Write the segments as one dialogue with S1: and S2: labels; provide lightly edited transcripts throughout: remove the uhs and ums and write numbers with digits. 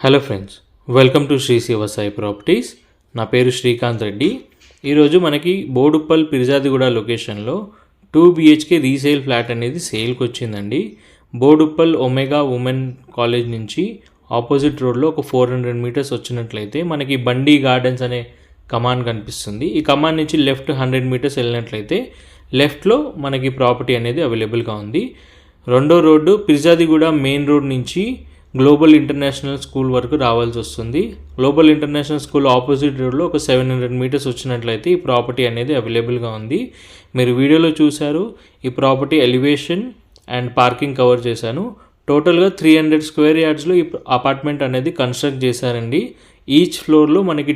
S1: Hello friends, welcome to Shri Shiva Sai properties. నా పేరు శ్రీకాంత్ రెడ్డి. ఈరోజు మనకి బోడుప్పల్ పిర్జాదిగూడ లొకేషన్లో 2 BHK రీసేల్ ఫ్లాట్ అనేది సేల్కి వచ్చిందండి. బోడుప్పల్ ఒమేగా ఉమెన్ కాలేజ్ నుంచి ఆపోజిట్ రోడ్లో ఒక 400 మీటర్స్ వచ్చినట్లయితే మనకి బండి గార్డెన్స్ అనే కమాన్ కనిపిస్తుంది. ఈ కమాన్ నుంచి లెఫ్ట్ 100 మీటర్స్ వెళ్ళినట్లయితే లెఫ్ట్లో మనకి ప్రాపర్టీ అనేది అవైలబుల్గా ఉంది. రెండో రోడ్డు పిర్జాదిగూడ మెయిన్ రోడ్ నుంచి గ్లోబల్ ఇంటర్నేషనల్ స్కూల్ వరకు రావాల్సి వస్తుంది. గ్లోబల్ ఇంటర్నేషనల్ స్కూల్ ఆపోజిట్ రోడ్లో ఒక 700 మీటర్స్ వచ్చినట్లయితే ఈ ప్రాపర్టీ అనేది అవైలబుల్గా ఉంది. మీరు వీడియోలో చూశారు. ఈ property elevation and parking cover చేశాను. టోటల్గా 300 స్క్వేర్ యార్డ్స్లో ఈ అపార్ట్మెంట్ అనేది కన్స్ట్రక్ట్ చేశారండి. ఈచ్ ఫ్లోర్లో మనకి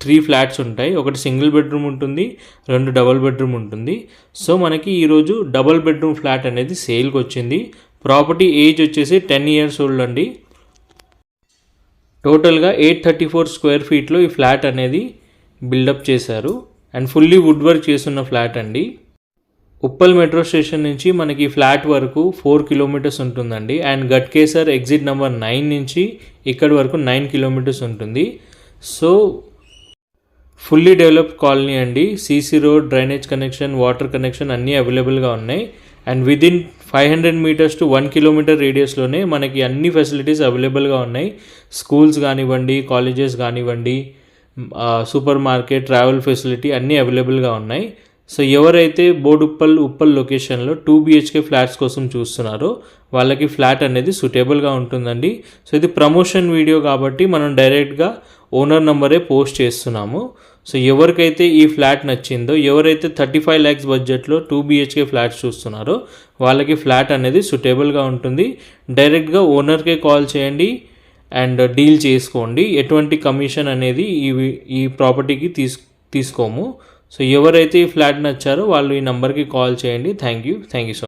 S1: 3 ఫ్లాట్స్ ఉంటాయి. ఒకటి సింగిల్ బెడ్రూమ్ ఉంటుంది, 2 డబుల్ బెడ్రూమ్ ఉంటుంది. సో మనకి ఈరోజు డబుల్ బెడ్రూమ్ ఫ్లాట్ అనేది సేల్కి వచ్చింది. ప్రాపర్టీ ఏజ్ వచ్చేసి 10 years ఓల్డ్ అండి. టోటల్గా 834 స్క్వేర్ ఫీట్లో ఈ ఫ్లాట్ అనేది బిల్డప్ చేశారు అండ్ ఫుల్లీ వుడ్ వర్క్ చేస్తున్న ఫ్లాట్ అండి. ఉప్పల్ మెట్రో స్టేషన్ నుంచి మనకి ఫ్లాట్ వరకు 4 kilometers ఉంటుందండి. అండ్ గట్కేసర్ ఎగ్జిట్ నెంబర్ 9 నుంచి ఇక్కడి వరకు 9 kilometers ఉంటుంది. సో ఫుల్లీ డెవలప్డ్ కాలనీ అండి. CC road, drainage connection, water connection అన్నీ అవైలబుల్గా ఉన్నాయి. And within 500 meters to 1 kilometer రేడియస్లోనే మనకి అన్ని ఫెసిలిటీస్ అవైలబుల్గా ఉన్నాయి. స్కూల్స్ కానివ్వండి, కాలేజెస్ కానివ్వండి, సూపర్ మార్కెట్, ట్రావెల్ ఫెసిలిటీ అన్నీ అవైలబుల్గా ఉన్నాయి. సో ఎవరైతే ఉప్పల్ లొకేషన్లో 2 BHK ఫ్లాట్స్ కోసం చూస్తున్నారో వాళ్ళకి ఫ్లాట్ అనేది సూటబుల్గా ఉంటుందండి. సో ఇది ప్రమోషన్ వీడియో కాబట్టి మనం డైరెక్ట్గా ఓనర్ నెంబరే పోస్ట్ చేస్తున్నాము. సో ఎవరికైతే ఈ ఫ్లాట్ నచ్చిందో, ఎవరైతే 35 lakhs బడ్జెట్లో 2 BHK ఫ్లాట్స్ చూస్తున్నారో వాళ్ళకి ఫ్లాట్ అనేది సూటబుల్గా ఉంటుంది. డైరెక్ట్గా ఓనర్కే కాల్ చేయండి అండ్ డీల్ చేసుకోండి. ఎటువంటి కమిషన్ అనేది ఈ ప్రాపర్టీకి తీసుకోము. సో ఎవరైతే ఈ ఫ్లాట్ నచ్చారో వాళ్ళు ఈ నెంబర్కి కాల్ చేయండి. Thank you so much.